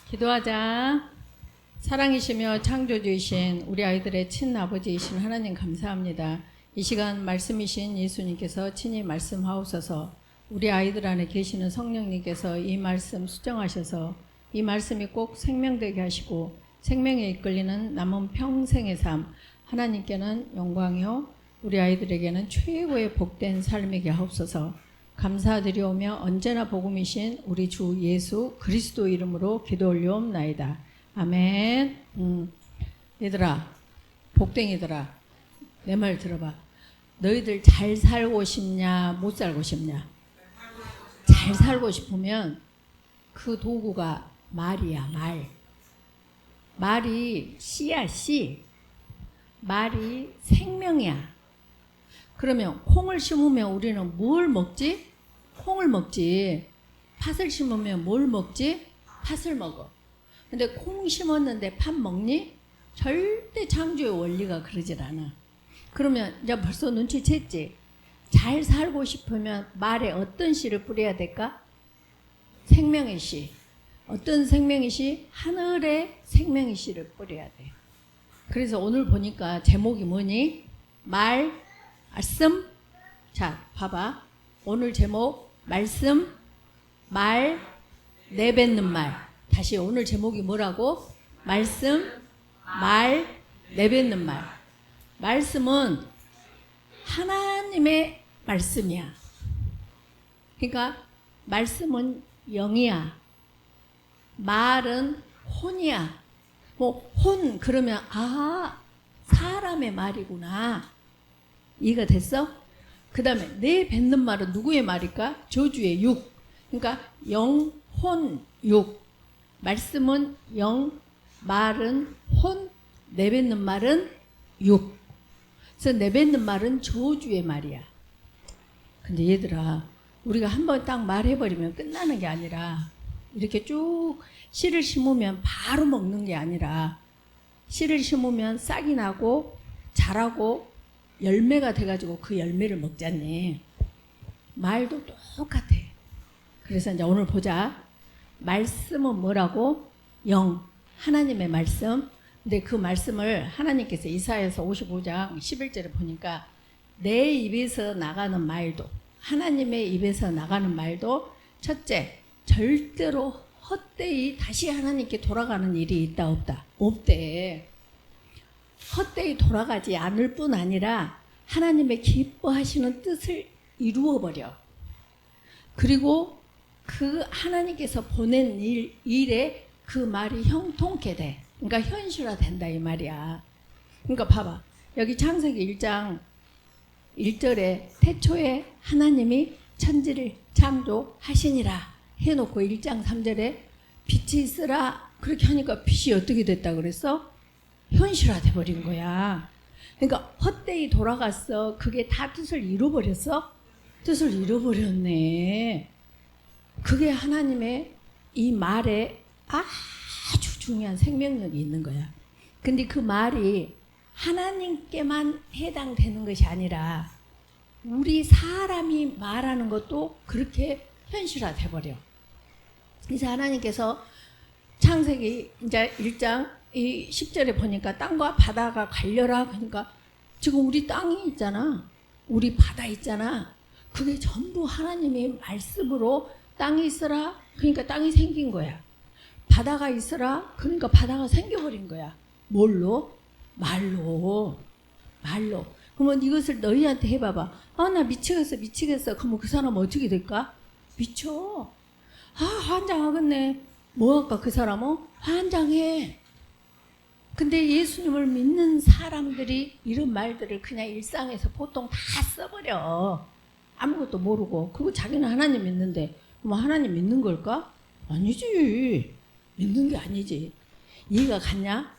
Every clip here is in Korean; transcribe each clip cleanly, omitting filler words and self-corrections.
기도하자. 사랑이시며 창조주이신 우리 아이들의 친아버지이신 하나님 감사합니다. 이 시간 말씀이신 예수님께서 친히 말씀하옵소서. 우리 아이들 안에 계시는 성령님께서 이 말씀 수정하셔서 이 말씀이 꼭 생명되게 하시고 생명에 이끌리는 남은 평생의 삶, 하나님께는 영광이요 우리 아이들에게는 최고의 복된 삶이게 하옵소서. 감사드리오며 언제나 복음이신 우리 주 예수 그리스도 이름으로 기도 올려옵나이다. 아멘. 얘들아, 복댕이들아, 내 말 들어봐. 너희들 잘 살고 싶냐, 못 살고 싶냐? 잘 살고 싶으면 그 도구가 말이야, 말. 말이 씨야, 씨. 말이 생명이야. 그러면 콩을 심으면 우리는 뭘 먹지? 콩을 먹지. 팥을 심으면 뭘 먹지? 팥을 먹어. 근데 콩 심었는데 팥 먹니? 절대 창조의 원리가 그러질 않아. 그러면 이제 벌써 눈치챘지? 잘 살고 싶으면 말에 어떤 씨를 뿌려야 될까? 생명의 씨. 어떤 생명의 씨? 하늘의 생명의 씨를 뿌려야 돼. 그래서 오늘 보니까 제목이 뭐니? 말씀. 자, 봐봐. 오늘 제목 말씀, 말, 내뱉는 말. 다시 오늘 제목이 뭐라고? 말씀, 말, 내뱉는 말. 말씀은 하나님의 말씀이야. 그러니까 말씀은 영이야. 말은 혼이야. 뭐 혼 그러면 사람의 말이구나. 이해가 됐어? 그 다음에 내뱉는 말은 누구의 말일까? 저주의 육. 그러니까 영, 혼, 육. 말씀은 영, 말은 혼, 내뱉는 말은 육. 그래서 내뱉는 말은 저주의 말이야. 근데 얘들아, 우리가 한번 딱 말해버리면 끝나는 게 아니라 이렇게 쭉 씨를 심으면 바로 먹는 게 아니라 씨를 심으면 싹이 나고 자라고 열매가 돼가지고 그 열매를 먹잖니. 말도 똑같아. 그래서 이제 오늘 보자. 말씀은 뭐라고? 영. 하나님의 말씀. 근데 그 말씀을 하나님께서 이사야서 55장 11절에 보니까 내 입에서 나가는 말도, 하나님의 입에서 나가는 말도 첫째, 절대로 헛되이 다시 하나님께 돌아가는 일이 있다 없다? 없대. 헛되이 돌아가지 않을 뿐 아니라 하나님의 기뻐하시는 뜻을 이루어버려. 그리고 그 하나님께서 보낸 일에 그 말이 형통케 돼. 그러니까 현실화된다 이 말이야. 그러니까 봐봐. 여기 창세기 1장 1절에 태초에 하나님이 천지를 창조하시니라 해놓고 1장 3절에 빛이 있으라 그렇게 하니까 빛이 어떻게 됐다 그랬어? 현실화돼 버린 거야. 그러니까 헛되이 돌아갔어. 그게 다 뜻을 잃어버렸어? 뜻을 잃어버렸네. 그게 하나님의 이 말에 아주 중요한 생명력이 있는 거야. 근데 그 말이 하나님께만 해당되는 것이 아니라 우리 사람이 말하는 것도 그렇게 현실화돼 버려. 그래서 하나님께서 창세기 이제 1장 이 10절에 보니까 땅과 바다가 갈려라. 그러니까 지금 우리 땅이 있잖아. 우리 바다 있잖아. 그게 전부 하나님의 말씀으로 땅이 있으라. 그러니까 땅이 생긴 거야. 바다가 있으라. 그러니까 바다가 생겨버린 거야. 뭘로? 말로. 말로. 그러면 이것을 너희한테 해봐봐. 나 미치겠어. 그러면 그 사람 어떻게 될까? 미쳐. 환장하겠네. 뭐 할까 그 사람은? 환장해. 근데 예수님을 믿는 사람들이 이런 말들을 그냥 일상에서 보통 다 써버려. 아무것도 모르고. 그리고 자기는 하나님 믿는데 뭐 하나님 믿는 걸까? 아니지. 믿는 게 아니지. 이해가 갔냐?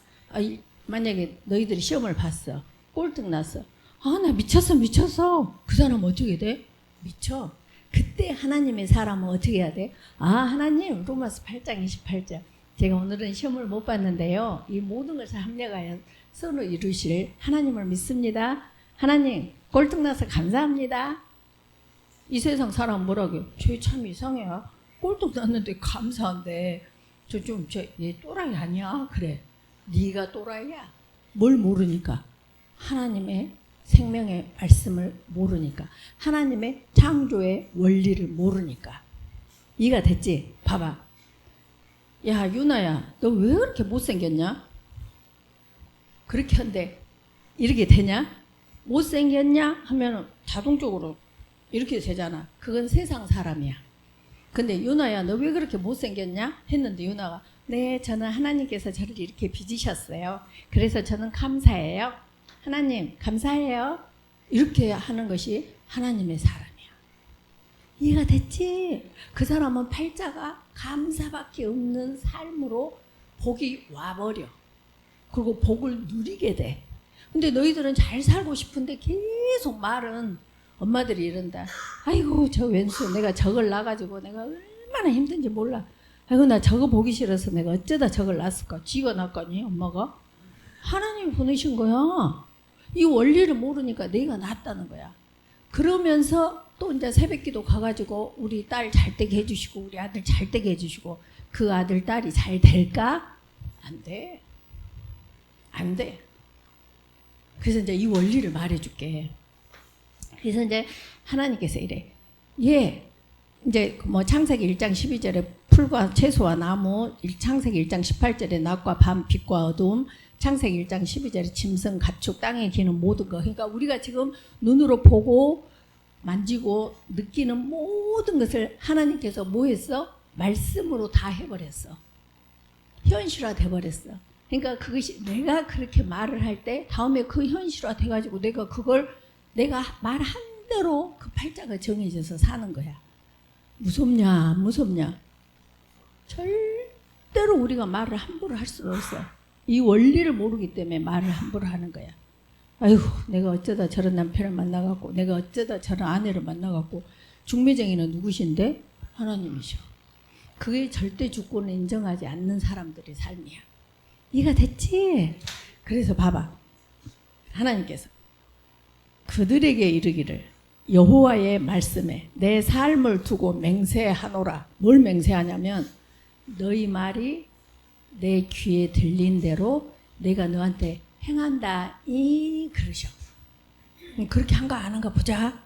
만약에 너희들이 시험을 봤어. 꼴등 났어. 나 미쳤어. 그 사람 어떻게 돼? 미쳐. 그때 하나님의 사람은 어떻게 해야 돼? 하나님, 로마서 8장 28절. 제가 오늘은 시험을 못 봤는데요. 이 모든 것을 합력하여 선을 이루실 하나님을 믿습니다. 하나님, 꼴등 나서 감사합니다. 이 세상 사람 뭐라고요? 쟤 참 이상해요. 꼴등 났는데 감사한데 얘 또라이 아니야? 그래. 네가 또라이야. 뭘 모르니까? 하나님의 생명의 말씀을 모르니까. 하나님의 창조의 원리를 모르니까. 이해가 됐지? 봐봐. 야, 유나야, 너 왜 그렇게 못생겼냐? 그렇게 한데 이렇게 되냐? 못생겼냐? 하면 자동적으로 이렇게 되잖아. 그건 세상 사람이야. 근데 유나야, 너 왜 그렇게 못생겼냐? 했는데 유나가, 네, 저는 하나님께서 저를 이렇게 빚으셨어요. 그래서 저는 감사해요. 하나님, 감사해요. 이렇게 하는 것이 하나님의 사람이야. 이해가 됐지? 그 사람은 팔자가 감사밖에 없는 삶으로 복이 와버려. 그리고 복을 누리게 돼. 근데 너희들은 잘 살고 싶은데 계속 말은 엄마들이 이런다. 아이고, 저 왼수 내가 저걸 낳아가지고 내가 얼마나 힘든지 몰라. 아이고, 나 저거 보기 싫어서 내가 어쩌다 저걸 낳았을까? 지가 낳았거니, 엄마가? 하나님이 보내신 거야. 이 원리를 모르니까 내가 낳았다는 거야. 그러면서 또 이제 새벽기도 가가지고 우리 딸 잘 되게 해주시고 우리 아들 잘 되게 해주시고 그 아들 딸이 잘 될까? 안 돼. 안 돼. 그래서 이제 이 원리를 말해줄게. 그래서 이제 하나님께서 이래. 이제 뭐 창세기 1장 12절에 풀과 채소와 나무, 창세기 1장 18절에 낮과 밤, 빛과 어두움, 창세기 1장 12절에 짐승, 가축, 땅에 기는 모든 것. 그러니까 우리가 지금 눈으로 보고 만지고 느끼는 모든 것을 하나님께서 뭐 했어? 말씀으로 다 해버렸어. 현실화 돼버렸어. 그러니까 그것이 내가 그렇게 말을 할 때 다음에 그 현실화 돼가지고 내가 그걸 내가 말한 대로 그 팔자가 정해져서 사는 거야. 무섭냐? 무섭냐? 절대로 우리가 말을 함부로 할 수가 없어. 이 원리를 모르기 때문에 말을 함부로 하는 거야. 아이고, 내가 어쩌다 저런 남편을 만나갖고 내가 어쩌다 저런 아내를 만나갖고 중매쟁이는 누구신데? 하나님이셔. 그게 절대 주권을 인정하지 않는 사람들의 삶이야. 이해가 됐지? 그래서 봐봐. 하나님께서 그들에게 이르기를 여호와의 말씀에 내 삶을 두고 맹세하노라. 뭘 맹세하냐면 너희 말이 내 귀에 들린 대로 내가 너한테 행한다 이 그러셔. 그렇게 한가 안 한가 보자.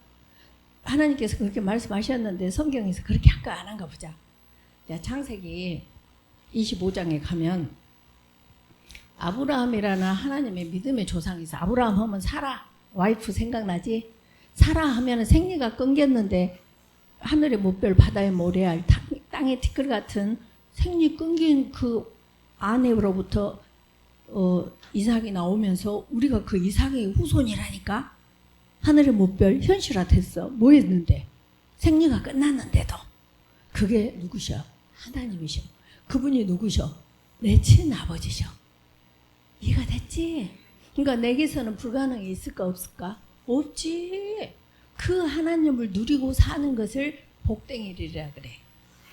하나님께서 그렇게 말씀하셨는데 성경에서 그렇게 한가 안 한가 보자. 자, 창세기 25장에 가면 아브라함이라는 하나님의 믿음의 조상이 있어. 아브라함 하면 사라 와이프 생각나지? 사라 하면 생리가 끊겼는데 하늘의 무별 바다의 모래알 땅의 티끌 같은 생리 끊긴 그 아내로부터 이삭이 나오면서 우리가 그 이삭의 후손이라니까. 하늘의 무별 현실화 됐어. 뭐 했는데? 생리가 끝났는데도. 그게 누구셔? 하나님이셔. 그분이 누구셔? 내 친아버지셔. 이해가 됐지? 그러니까 내게서는 불가능이 있을까 없을까? 없지. 그 하나님을 누리고 사는 것을 복댕이리라 그래.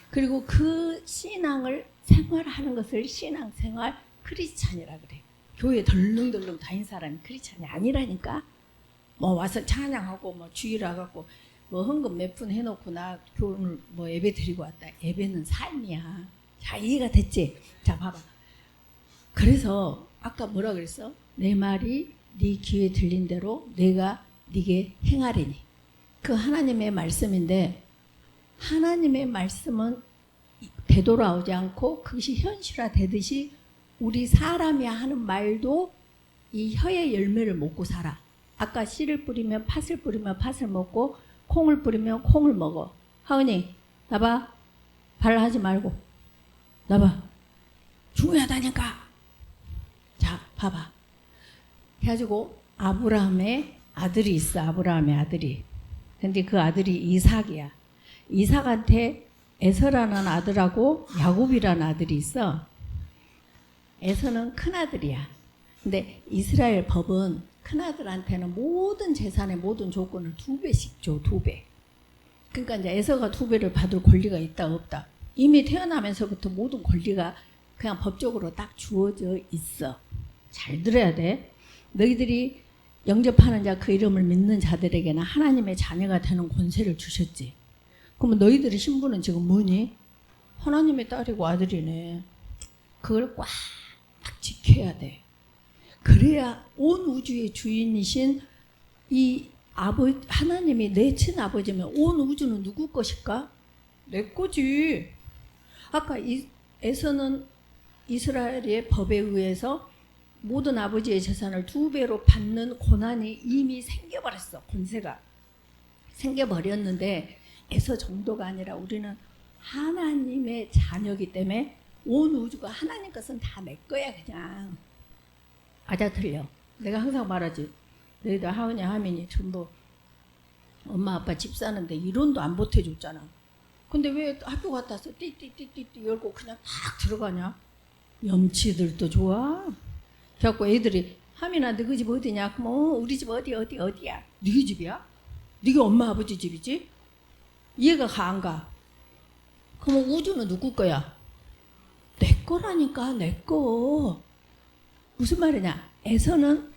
그리고 그 신앙을 생활하는 것을 신앙생활 크리스찬이라 그래. 교회 덜렁덜렁 다닌 사람이 크리스찬이 아니라니까. 뭐 와서 찬양하고 뭐 주일화 갖고 뭐 헌금 몇 푼 해놓고 나 교훈을 뭐 예배 드리고 왔다. 예배는 삶이야. 자, 이해가 됐지? 자, 봐봐. 그래서 아까 뭐라 그랬어? 내 말이 네 귀에 들린 대로 내가 네게 행하리니. 그 하나님의 말씀인데 하나님의 말씀은 되돌아오지 않고 그것이 현실화 되듯이 우리 사람이 하는 말도 이 혀의 열매를 먹고 살아. 아까 씨를 뿌리면 팥을 뿌리면 팥을 먹고 콩을 뿌리면 콩을 먹어. 하은이 나봐. 발라하지 말고 나봐. 중요하다니까. 자, 봐봐. 해가지고 아브라함의 아들이 있어. 아브라함의 아들이. 근데 그 아들이 이삭이야. 이삭한테 에서라는 아들하고 야곱이라는 아들이 있어. 에서는 큰아들이야. 근데 이스라엘 법은 큰아들한테는 모든 재산의 모든 조건을 2배씩 줘. 2배. 그러니까 이제 에서가 2배를 받을 권리가 있다 없다. 이미 태어나면서부터 모든 권리가 그냥 법적으로 딱 주어져 있어. 잘 들어야 돼. 너희들이 영접하는 자 그 이름을 믿는 자들에게는 하나님의 자녀가 되는 권세를 주셨지. 그러면 너희들의 신분은 지금 뭐니? 하나님의 딸이고 아들이네. 그걸 꽉 지켜야 돼. 그래야 온 우주의 주인이신 이 하나님이 내 친아버지면 온 우주는 누구 것일까? 내 거지. 아까 에서는 이스라엘의 법에 의해서 모든 아버지의 재산을 2배로 받는 고난이 이미 생겨버렸어. 권세가 생겨버렸는데 에서 정도가 아니라 우리는 하나님의 자녀이기 때문에 온 우주가 하나님 것은 다 내 거야. 그냥 맞아 틀려. 내가 항상 말하지. 너희들 하은이 하민이 전부 엄마 아빠 집 사는데 이론도 안 보태줬잖아. 근데 왜 학교 갔다 와서 띠띠띠띠 열고 그냥 탁 들어가냐? 염치들도 좋아. 그래갖고 애들이 하민아 너희 집 어디냐? 그럼 우리 집 어디야? 네 집이야? 네가 엄마 아버지 집이지? 이해가 가 안 가? 그럼 우주는 누구 거야? 내 거라니까. 내 거. 무슨 말이냐? 에서는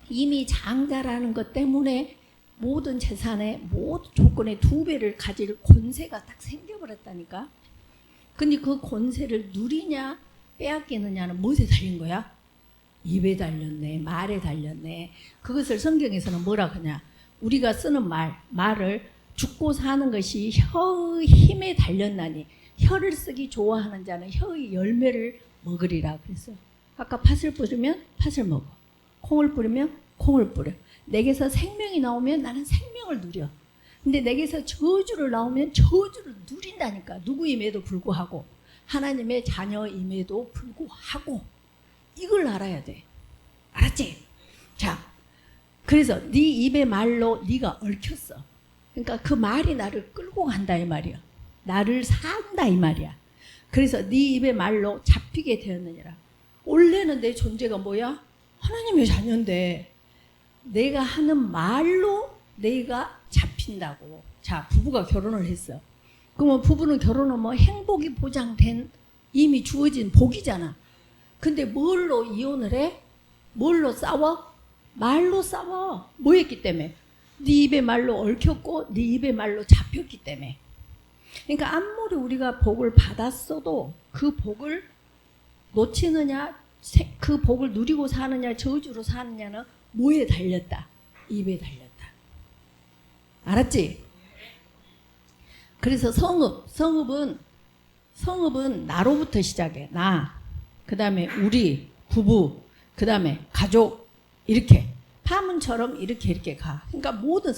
이미 장자라는 것 때문에 모든 재산의 모든 조건의 2배를 가질 권세가 딱 생겨버렸다니까. 근데 그 권세를 누리냐 빼앗기느냐는 무엇에 달린 거야? 입에 달렸네. 말에 달렸네. 그것을 성경에서는 뭐라 하냐? 우리가 쓰는 말을 죽고 사는 것이 혀의 힘에 달렸나니 혀를 쓰기 좋아하는 자는 혀의 열매를 먹으리라 그랬어요. 아까 팥을 뿌리면 팥을 먹어. 콩을 뿌리면 콩을 뿌려. 내게서 생명이 나오면 나는 생명을 누려. 근데 내게서 저주를 나오면 저주를 누린다니까. 누구임에도 불구하고 하나님의 자녀임에도 불구하고 이걸 알아야 돼. 알았지? 자, 그래서 네 입의 말로 네가 얽혔어. 그러니까 그 말이 나를 끌고 간다 이 말이야. 나를 산다 이 말이야. 그래서 네 입의 말로 잡히게 되었느니라. 원래는 내 존재가 뭐야? 하나님의 자녀인데 내가 하는 말로 내가 잡힌다고. 자, 부부가 결혼을 했어. 그러면 부부는 결혼하면 행복이 보장된 이미 주어진 복이잖아. 근데 뭘로 이혼을 해? 뭘로 싸워? 말로 싸워. 뭐 했기 때문에? 네 입의 말로 얽혔고 네 입의 말로 잡혔기 때문에. 그러니까 아무리 우리가 복을 받았어도 그 복을 놓치느냐, 그 복을 누리고 사느냐, 저주로 사느냐는 뭐에 달렸다? 입에 달렸다. 알았지? 그래서 성읍은 나로부터 시작해. 나, 그 다음에 우리, 부부, 그 다음에 가족, 이렇게 파문처럼 이렇게 가. 그러니까 모든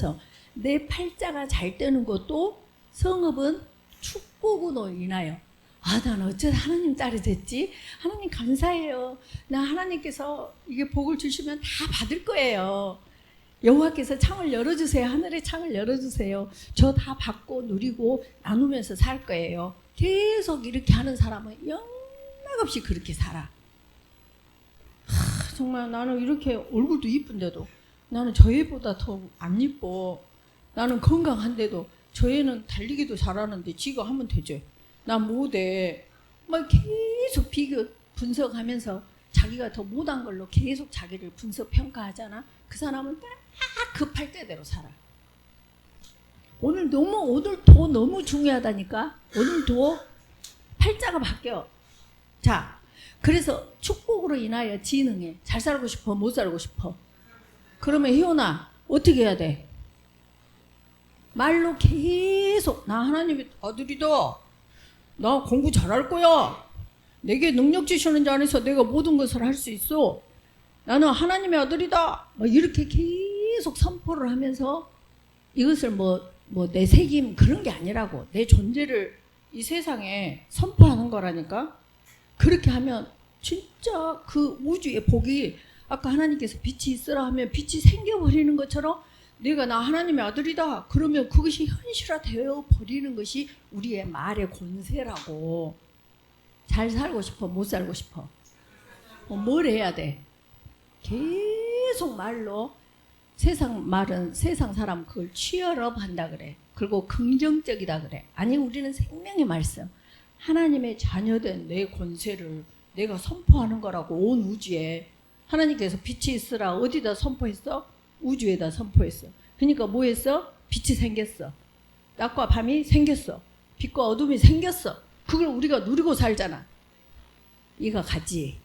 내 팔자가 잘 뜨는 것도 성읍은 축복으로 인하여. 아, 난 어쩌다 하나님 딸이 됐지? 하나님 감사해요. 나 하나님께서 이게 복을 주시면 다 받을 거예요. 여호와께서 창을 열어주세요. 하늘의 창을 열어주세요. 저 다 받고 누리고 나누면서 살 거예요. 계속 이렇게 하는 사람은 영락없이 그렇게 살아. 정말 나는 이렇게 얼굴도 이쁜데도 나는 저 애보다 더 안 이뻐. 나는 건강한데도 저 애는 달리기도 잘하는데 지가 하면 되지. 난 못해. 막 계속 비교 분석하면서 자기가 더 못한 걸로 계속 자기를 분석 평가하잖아. 그 사람은 딱 급할 때대로 살아. 오늘도 너무 중요하다니까. 오늘도 팔자가 바뀌어. 자, 그래서 축복으로 인하여 지능해. 잘 살고 싶어? 못 살고 싶어? 그러면 희원아 어떻게 해야 돼? 말로 계속 나 하나님의 아들이다. 나 공부 잘할 거야. 내게 능력 주시는 자 안에서 내가 모든 것을 할 수 있어. 나는 하나님의 아들이다. 이렇게 계속 선포를 하면서 이것을 내 책임 그런 게 아니라고. 내 존재를 이 세상에 선포하는 거라니까. 그렇게 하면 진짜 그 우주의 복이 아까 하나님께서 빛이 있으라 하면 빛이 생겨버리는 것처럼 내가 나 하나님의 아들이다. 그러면 그것이 현실화되어 버리는 것이 우리의 말의 권세라고. 잘 살고 싶어? 못 살고 싶어? 뭘 해야 돼? 계속 말로 세상 말은 세상 사람 그걸 취얼업 한다 그래. 그리고 긍정적이다 그래. 아니 우리는 생명의 말씀. 하나님의 자녀된 내 권세를 내가 선포하는 거라고. 온 우주에 하나님께서 빛이 있으라 어디다 선포했어? 우주에다 선포했어. 그러니까 뭐 했어? 빛이 생겼어. 낮과 밤이 생겼어. 빛과 어둠이 생겼어. 그걸 우리가 누리고 살잖아. 이가 가지.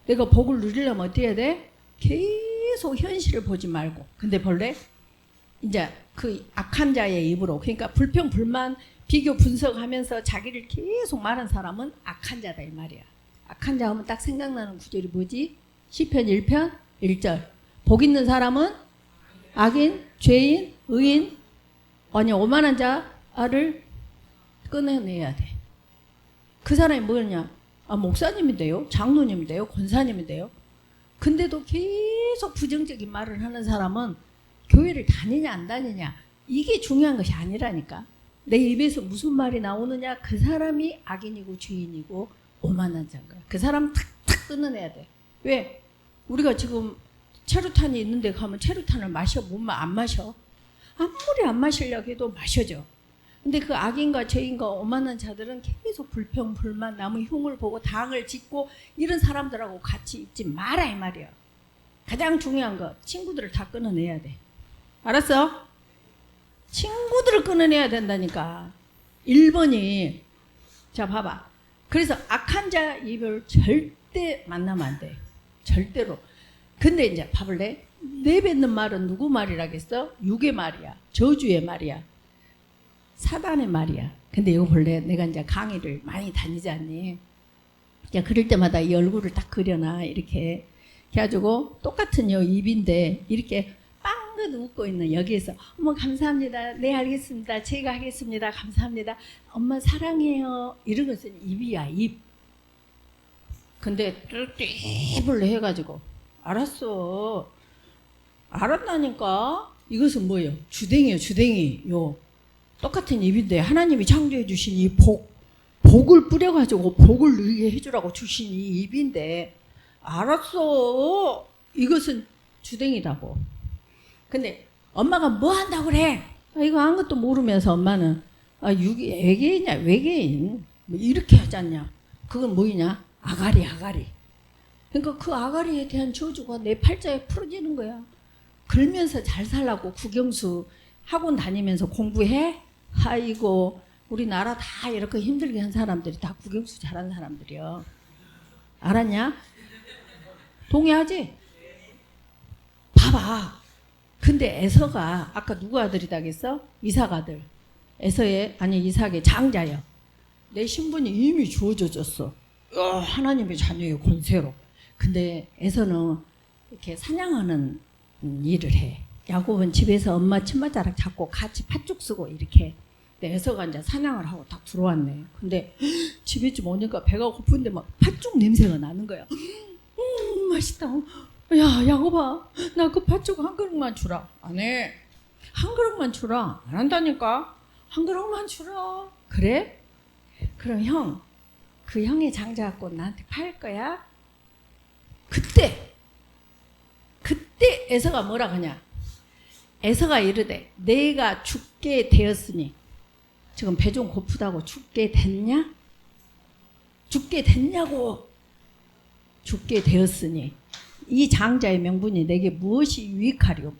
내가 복을 누리려면 어떻게 해야 돼? 계속 현실을 보지 말고. 근데 본래 이제 그 악한 자의 입으로, 그러니까 불평 불만 비교 분석하면서 자기를 계속 말한 사람은 악한 자다 이 말이야. 악한 자 하면 딱 생각나는 구절이 뭐지? 시편 1편 1절. 복 있는 사람은 악인, 죄인, 의인, 아니 오만한 자를 끊어내야 돼. 그 사람이 뭐냐? 목사님인데요, 장로님인데요, 권사님인데요. 근데도 계속 부정적인 말을 하는 사람은 교회를 다니냐 안 다니냐 이게 중요한 것이 아니라니까. 내 입에서 무슨 말이 나오느냐, 그 사람이 악인이고 죄인이고 오만한 자인 거야. 그 사람 탁탁 끊어내야 돼. 왜? 우리가 지금 체류탄이 있는데 가면 체류탄을 마셔? 안 마셔? 아무리 안 마시려고 해도 마셔져. 근데 그 악인과 죄인과 오만한 자들은 계속 불평 불만, 남의 흉을 보고 당을 짓고 이런 사람들하고 같이 있지 마라 이 말이야. 가장 중요한 거 친구들을 다 끊어내야 돼. 알았어? 친구들을 끊어내야 된다니까. 1번이 자 봐봐. 그래서 악한 자 입을 절대 만나면 안 돼. 절대로. 근데 이제 봐볼래? 내뱉는 말은 누구 말이라겠어? 육의 말이야. 저주의 말이야. 사단의 말이야. 근데 이거 볼래? 내가 이제 강의를 많이 다니지 않니? 야, 그럴 때마다 이 얼굴을 딱 그려놔. 이렇게. 그래가지고 똑같은 요 입인데 이렇게 빵긋 웃고 있는 여기에서 어머 감사합니다. 네 알겠습니다. 제가 하겠습니다. 감사합니다. 엄마 사랑해요. 이런 것은 입이야 입. 근데 뚜입을 해가지고 알았어. 알았다니까. 이것은 뭐예요? 주댕이요 주댕이. 요 똑같은 입인데 하나님이 창조해 주신 이 복을 뿌려가지고 복을 누리게 해주라고 주신 이 입인데 알았어. 이것은 주댕이라고. 근데 엄마가 뭐 한다고 그래? 이거 아무것도 모르면서 엄마는 외계인이야 외계인 뭐 이렇게 하지 않냐. 그건 뭐이냐? 아가리. 그러니까 그 아가리에 대한 저주가 내 팔자에 풀어지는 거야. 그러면서 잘 살라고 국영수 학원 다니면서 공부해? 아이고 우리나라 다 이렇게 힘들게 한 사람들이 다 국영수 잘하는 사람들이야. 알았냐? 동의하지? 봐봐. 근데 에서가 아까 누구 아들이다 했어? 이삭 아들. 이삭의 장자야. 내 신분이 이미 주어졌어. 하나님의 자녀의 권세로. 근데 에서는 이렇게 사냥하는 일을 해. 야곱은 집에서 엄마 치마자락 잡고 같이 팥죽 쓰고 이렇게. 근데 에서가 이제 사냥을 하고 딱 들어왔네. 근데 집에 좀 오니까 배가 고픈데 막 팥죽 냄새가 나는 거야. 맛있다. 야 야곱아, 나 그 팥죽 한 그릇만 주라. 안 해. 한 그릇만 주라. 안 한다니까. 한 그릇만 주라. 그래? 그럼 그 형의 장자 갖고 나한테 팔 거야? 그때 에서가 뭐라 하냐? 에서가 이르되 내가 죽게 되었으니. 지금 배 좀 고프다고 죽게 됐냐? 죽게 됐냐고. 죽게 되었으니 이 장자의 명분이 내게 무엇이 유익하리요?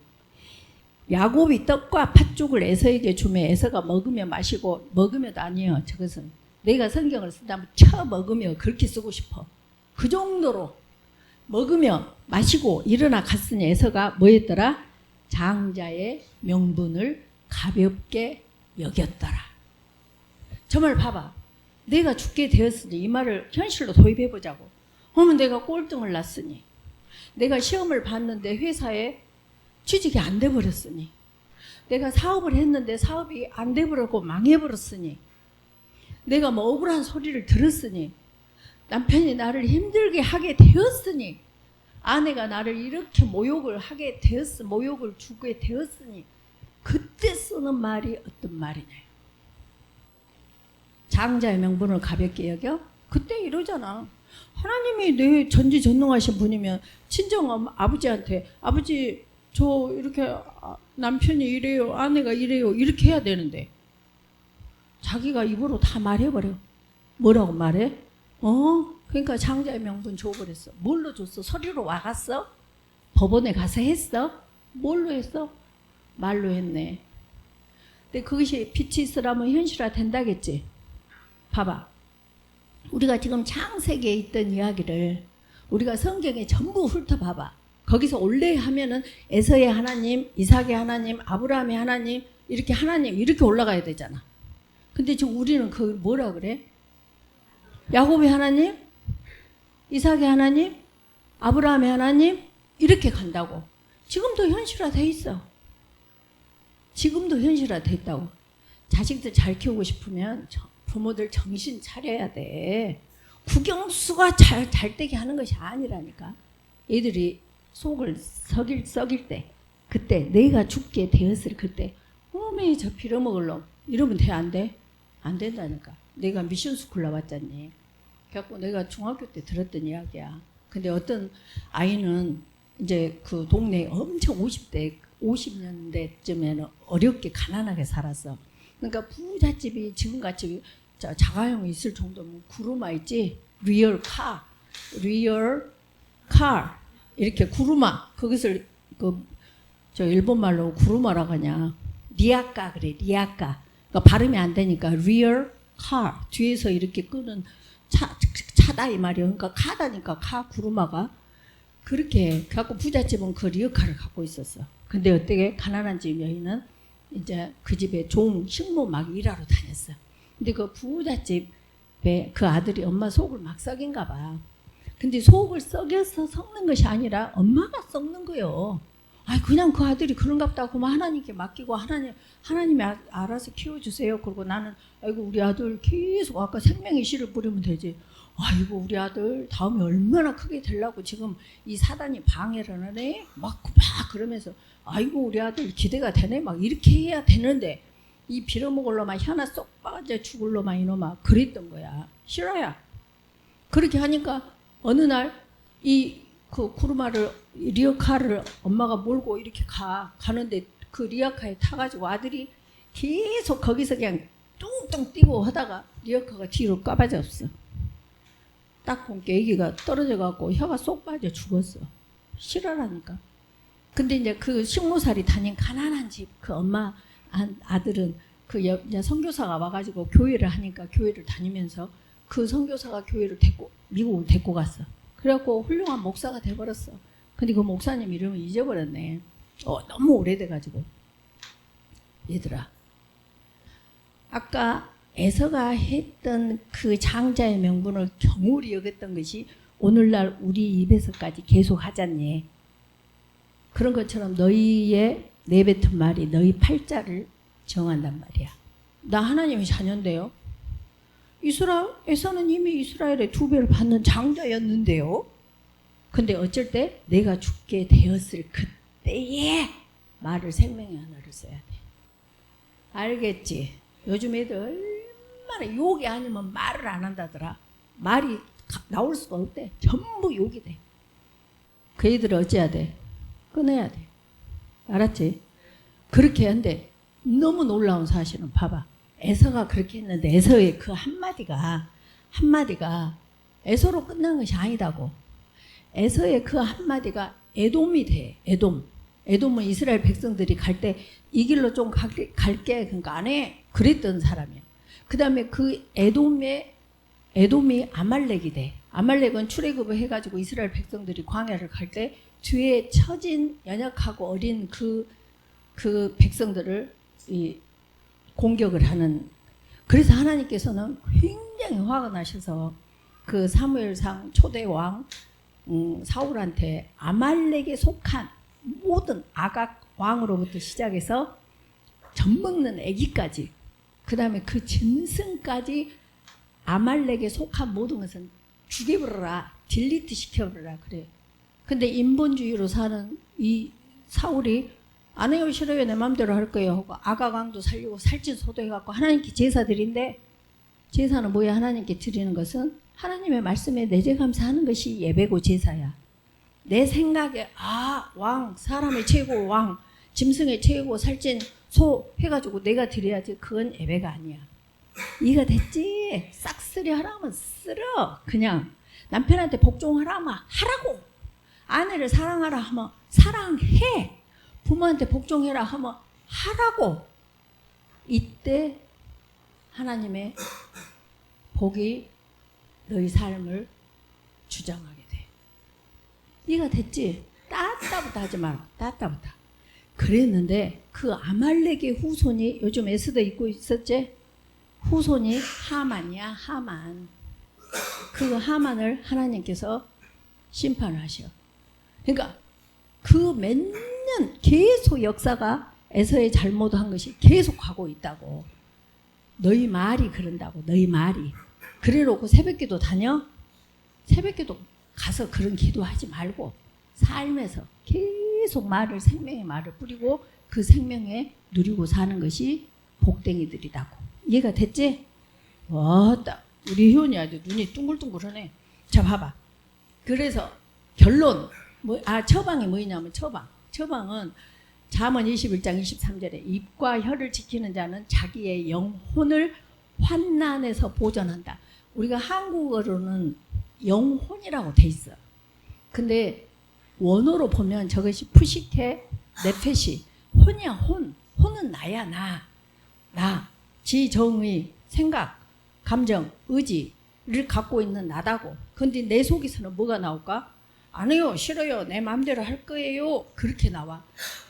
야곱이 떡과 팥죽을 에서에게 주며 에서가 먹으며 마시고, 먹으며도 아니에요. 저것은 내가 성경을 쓴다면 쳐 먹으며 그렇게 쓰고 싶어. 그 정도로 먹으며 마시고 일어나 갔으니 에서가 뭐였더라? 장자의 명분을 가볍게 여겼더라. 정말 봐봐. 내가 죽게 되었으니 이 말을 현실로 도입해보자고. 어머 내가 꼴등을 났으니, 내가 시험을 봤는데 회사에 취직이 안 돼버렸으니, 내가 사업을 했는데 사업이 안 돼버렸고 망해버렸으니, 내가 뭐 억울한 소리를 들었으니, 남편이 나를 힘들게 하게 되었으니, 아내가 나를 이렇게 모욕을 주게 되었으니, 그때 쓰는 말이 어떤 말이냐? 장자의 명분을 가볍게 여겨? 그때 이러잖아. 하나님이 내 전지전능하신 분이면 친정 아버지한테 아버지 저 이렇게 남편이 이래요, 아내가 이래요, 이렇게 해야 되는데 자기가 입으로 다 말해버려. 뭐라고 말해? 그러니까 장자의 명분 줘버렸어. 뭘로 줬어? 서류로 와갔어? 법원에 가서 했어? 뭘로 했어? 말로 했네. 근데 그것이 빛이 있으라면 현실화 된다겠지. 봐봐. 우리가 지금 창세기에 있던 이야기를 우리가 성경에 전부 훑어봐봐. 거기서 원래 하면은 에서의 하나님, 이삭의 하나님, 아브라함의 하나님, 이렇게 하나님 이렇게 올라가야 되잖아. 근데 지금 우리는 그 뭐라 그래? 야곱의 하나님, 이삭의 하나님, 아브라함의 하나님 이렇게 간다고. 지금도 현실화돼 있어. 지금도 현실화돼 있다고. 자식들 잘 키우고 싶으면 부모들 정신 차려야 돼. 국영수가 잘 되게 하는 것이 아니라니까. 애들이 속을 썩일 때, 그때 내가 죽게 되었을 그때 어메 저 빌어먹을 놈 이러면 돼? 안 돼? 안 된다니까. 내가 미션스쿨 나왔잖니. 그래갖고 내가 중학교 때 들었던 이야기야. 근데 어떤 아이는 이제 그 동네에 엄청 50년대쯤에는 어렵게 가난하게 살았어. 그러니까 부잣집이 지금같이 자가용이 있을 정도면 구루마 있지? 리얼 카 이렇게 구루마 그것을 저 일본말로 구루마라고 하냐 리아까 그래 리아까 그러니까 발음이 안 되니까 리얼 카 뒤에서 이렇게 끄는 차다 이 말이야. 그러니까 카다니까 카 구루마가 그렇게 갖고 부잣집은 그 리어카를 갖고 있었어. 근데 어떻게 가난한 집 여인은 이제 그 집에 식모 막 일하러 다녔어. 근데 그 부잣집에 그 아들이 엄마 속을 막 썩인가 봐. 근데 속을 썩여서 썩는 것이 아니라 엄마가 썩는 거요. 아, 그냥 그 아들이 그런가 보다. 그러면 하나님께 맡기고 하나님이 알아서 키워주세요. 그리고 나는 아이고 우리 아들 계속 아까 생명의 씨를 뿌리면 되지. 아이고 우리 아들 다음에 얼마나 크게 되려고 지금 이 사단이 방해를 하네. 막 그러면서 아이고 우리 아들 기대가 되네. 막 이렇게 해야 되는데 이 빌어먹을 놈아 하나 쏙 빠져 죽을 놈아 이놈아 그랬던 거야. 싫어야. 그렇게 하니까 어느 날 그 구르마를 리어카를 엄마가 몰고 이렇게 가는데 그 리어카에 타가지고 아들이 계속 거기서 그냥 뚱뚱 뛰고 하다가 리어카가 뒤로 까바졌어. 딱 보니까 애기가 떨어져 갖고 혀가 쏙 빠져 죽었어. 싫어라니까. 근데 이제 그 20살이 다닌 가난한 집 그 엄마 아들은 그 선교사가 와가지고 교회를 하니까 교회를 다니면서 그 선교사가 교회를 미국으로 데리고 갔어. 그래갖고 훌륭한 목사가 돼버렸어. 근데 그 목사님 이름을 잊어버렸네. 너무 오래돼가지고. 얘들아, 아까 에서가 했던 그 장자의 명분을 경홀히 여겼던 것이 오늘날 우리 입에서까지 계속 하잖니. 그런 것처럼 너희의 내뱉은 말이 너희 팔자를 정한단 말이야. 나 하나님의 자녀인데요. 에서는 이미 이스라엘의 2배를 받는 장자였는데요. 근데 어쩔 때 내가 죽게 되었을 그때에 말을 생명의 하나를 써야 돼. 알겠지? 요즘 애들 얼마나 욕이 아니면 말을 안 한다더라. 말이 나올 수가 없대. 전부 욕이 돼. 그 애들을 어찌해야 돼? 끊어야 돼. 알았지? 그렇게 한데 너무 놀라운 사실은 봐봐. 에서가 그렇게 했는데 에서의 그 한마디가 에서로 끝난 것이 아니다고. 에서의 그 한마디가 에돔이 돼. 에돔은 이스라엘 백성들이 갈 때 이 길로 좀 갈게 그러니까 안 해. 그랬던 사람이야. 그 다음에 그 에돔이 아말렉이 돼. 아말렉은 출애굽을 해가지고 이스라엘 백성들이 광야를 갈 때 뒤에 처진 연약하고 어린 그 백성들을 공격을 하는. 그래서 하나님께서는 굉장히 화가 나셔서 그 사무엘상 초대 왕 사울한테 아말렉에 속한 모든 아각 왕으로부터 시작해서 젖먹는 아기까지 그 다음에 그 짐승까지 아말렉에 속한 모든 것은 죽여버려라, 딜리트 시켜버려라 그래. 근데 인본주의로 사는 이 사울이 안 해요, 싫어요, 내 마음대로 할 거예요 하고 아가강도 살리고 살찐소도 해갖고 하나님께 제사 드린대. 제사는 뭐야? 하나님께 드리는 것은 하나님의 말씀에 내재 감사하는 것이 예배고 제사야. 내 생각에 왕, 사람의 최고 왕, 짐승의 최고 살찐 소 해가지고 내가 드려야지. 그건 예배가 아니야. 이해가 됐지? 싹쓸이 하라면 쓸어. 그냥 남편한테 복종하라 하면 하라고. 아내를 사랑하라 하면 사랑해. 부모한테 복종해라 하면 하라고. 이때 하나님의 복이 너희 삶을 주장하게 돼. 이해가 됐지? 따따부터 하지 마라. 따따부터. 그랬는데 그 아말렉의 후손이 요즘 에스더 입고 있었지? 후손이 하만이야. 하만. 그 하만을 하나님께서 심판을 하셔. 그러니까 그 몇 년 계속 역사가 에서의 잘못한 것이 계속 가고 있다고. 너희 말이 그런다고. 너희 말이. 그래놓고 새벽기도 다녀? 새벽기도 가서 그런 기도하지 말고 삶에서 계속 말을, 생명의 말을 뿌리고 그 생명에 누리고 사는 것이 복댕이들이라고. 이해가 됐지? 왔다. 우리 효원이 아주 눈이 둥글둥글하네. 자, 봐봐. 그래서 결론. 처방이 뭐냐면 처방은 잠언 21장 23절에 입과 혀를 지키는 자는 자기의 영혼을 환난에서 보전한다. 우리가 한국어로는 영혼이라고 돼 있어. 근데 원어로 보면 저것이 푸시케 네페시. 혼이야, 혼. 혼은 나야, 나. 지정의, 생각, 감정, 의지를 갖고 있는 나다고. 근데 내 속에서는 뭐가 나올까? 안 해요, 싫어요, 내 마음대로 할 거예요. 그렇게 나와.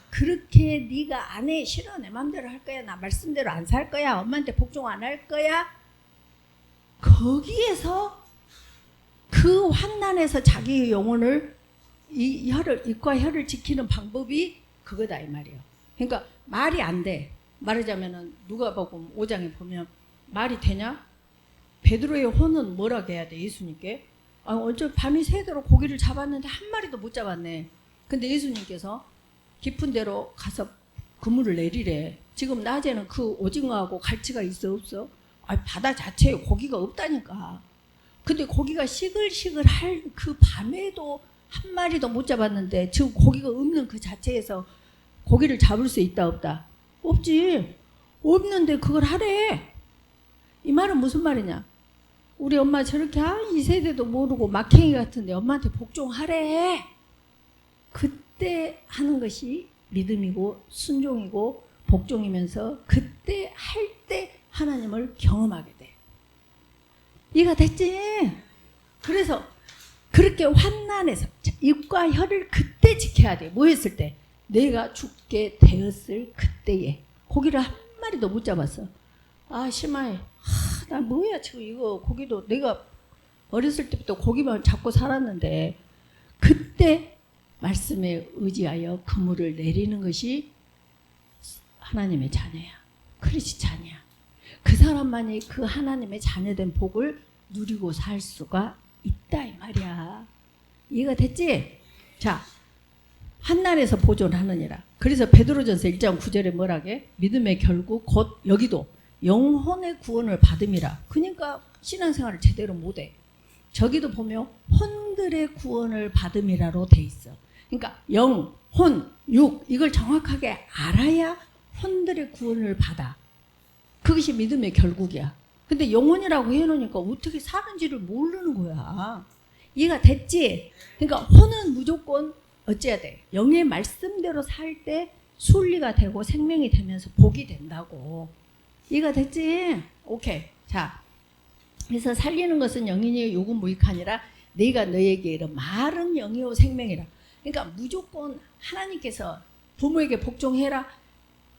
그렇게 네가 안 해, 싫어, 내 마음대로 할 거야, 나 말씀대로 안 살 거야, 엄마한테 복종 안 할 거야. 거기에서 그 환난에서 자기의 영혼을 입과 혀를 지키는 방법이 그거다 이 말이에요. 그러니까 말이 안 돼. 말하자면은 누가복음 5장에 보면 말이 되냐? 베드로의 혼은 뭐라고 해야 돼 예수님께? 어제 밤이 새도록 고기를 잡았는데 한 마리도 못 잡았네. 근데 예수님께서 깊은 데로 가서 그물을 내리래. 지금 낮에는 그 오징어하고 갈치가 있어 없어? 바다 자체에 고기가 없다니까. 근데 고기가 시글시글할 그 밤에도 한 마리도 못 잡았는데 지금 고기가 없는 그 자체에서 고기를 잡을 수 있다 없다? 없지. 없는데 그걸 하래. 이 말은 무슨 말이냐? 우리 엄마 저렇게 이 세대도 모르고 막행이 같은데 엄마한테 복종하래. 그때 하는 것이 믿음이고 순종이고 복종이면서 그때 할 때 하나님을 경험하게 돼. 이해가 됐지? 그래서 그렇게 환난에서 입과 혀를 그때 지켜야 돼. 뭐 했을 때? 내가 죽게 되었을 그때에. 고기를 한 마리도 못 잡았어. 심하이. 나 뭐야 지금 이거 고기도 내가 어렸을 때부터 고기만 잡고 살았는데 그때 말씀에 의지하여 그물을 내리는 것이 하나님의 자녀야. 그릇이 자녀야. 그 사람만이 그 하나님의 자녀된 복을 누리고 살 수가 있다 이 말이야. 이해가 됐지? 자, 환난에서 보존하느니라. 그래서 베드로전서 1장 9절에 뭐라게? 믿음의 결국 곧 여기도 영혼의 구원을 받음이라. 그러니까 신앙생활을 제대로 못해. 저기도 보면 혼들의 구원을 받음이라로 돼 있어. 그러니까 영, 혼, 육 이걸 정확하게 알아야 혼들의 구원을 받아. 그것이 믿음의 결국이야. 근데 영혼이라고 해놓으니까 어떻게 사는지를 모르는 거야. 이해가 됐지? 그러니까 혼은 무조건 어째야 돼? 영의 말씀대로 살 때 순리가 되고 생명이 되면서 복이 된다고. 이해가 됐지? 오케이. 자, 그래서 살리는 것은 영이니 욕은 무익하니라. 내가 너에게 이르 말은 영이요 생명이라. 그러니까 무조건 하나님께서 부모에게 복종해라.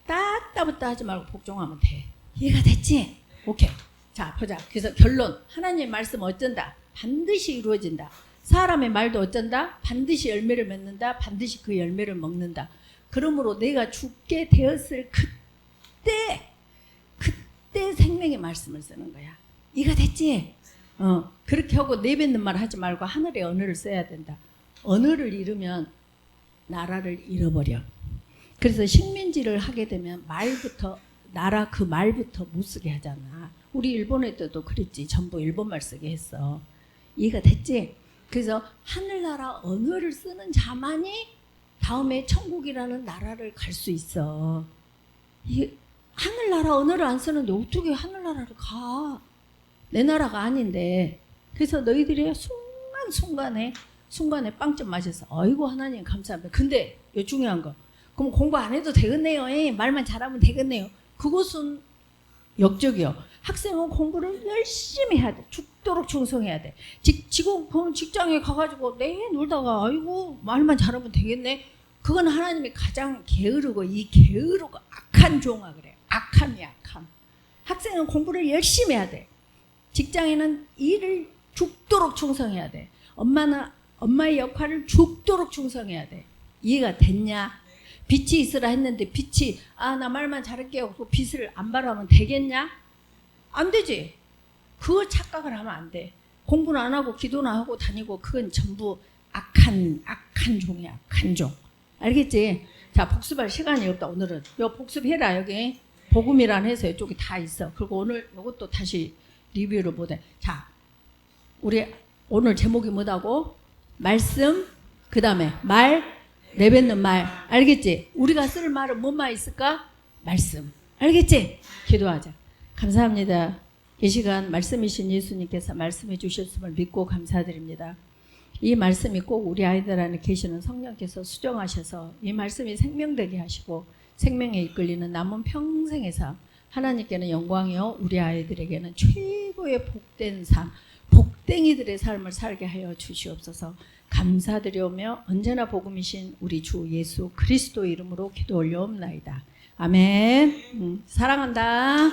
따따부따 하지 말고 복종하면 돼. 이해가 됐지? 오케이. 자, 보자. 그래서 결론. 하나님의 말씀 어쩐다? 반드시 이루어진다. 사람의 말도 어쩐다? 반드시 열매를 맺는다. 반드시 그 열매를 먹는다. 그러므로 내가 죽게 되었을 그때 생명의 말씀을 쓰는 거야. 이해가 됐지? 그렇게 하고 내뱉는 말 하지 말고 하늘의 언어를 써야 된다. 언어를 잃으면 나라를 잃어버려. 그래서 식민지를 하게 되면 나라 그 말부터 못 쓰게 하잖아. 우리 일본 애들도 그랬지. 전부 일본말 쓰게 했어. 이해가 됐지? 그래서 하늘나라 언어를 쓰는 자만이 다음에 천국이라는 나라를 갈 수 있어. 하늘나라 언어를 안 쓰는데 어떻게 하늘나라를 가? 내 나라가 아닌데. 그래서 너희들이 순간에 빵점 맞아서 아이고 하나님 감사합니다. 근데 요 중요한 거. 그럼 공부 안 해도 되겠네요. 말만 잘하면 되겠네요. 그것은 역적이요. 학생은 공부를 열심히 해야 돼. 죽도록 충성해야 돼. 직장에 가가지고 놀다가 아이고 말만 잘하면 되겠네. 그건 하나님이 가장 게으르고 이 게으르고 악한 종아 그래. 악함이 악함. 학생은 공부를 열심히 해야 돼. 직장에는 일을 죽도록 충성해야 돼. 엄마의 역할을 죽도록 충성해야 돼. 이해가 됐냐? 빚이 있으라 했는데 빚이 나 말만 잘할게요. 그 빚을 안 바라면 되겠냐? 안 되지. 그걸 착각을 하면 안 돼. 공부는 안 하고 기도는 하고 다니고 그건 전부 악한 종이야. 악한 종. 알겠지? 자, 복습할 시간이 없다. 오늘은 요 복습해라. 여기 복음이란 해서 이쪽에 다 있어. 그리고 오늘 이것도 다시 리뷰를 못해. 자, 우리 오늘 제목이 뭐다고? 말씀, 그 다음에 말, 내뱉는 말. 알겠지? 우리가 쓸 말은 뭐만 있을까? 말씀. 알겠지? 기도하자. 감사합니다. 이 시간 말씀이신 예수님께서 말씀해 주셨음을 믿고 감사드립니다. 이 말씀이 꼭 우리 아이들 안에 계시는 성령께서 수정하셔서 이 말씀이 생명되게 하시고 생명에 이끌리는 남은 평생의 삶, 하나님께는 영광이요 우리 아이들에게는 최고의 복된 삶, 복댕이들의 삶을 살게 하여 주시옵소서. 감사드리오며 언제나 복음이신 우리 주 예수 그리스도 이름으로 기도 올려옵나이다. 아멘. 사랑한다.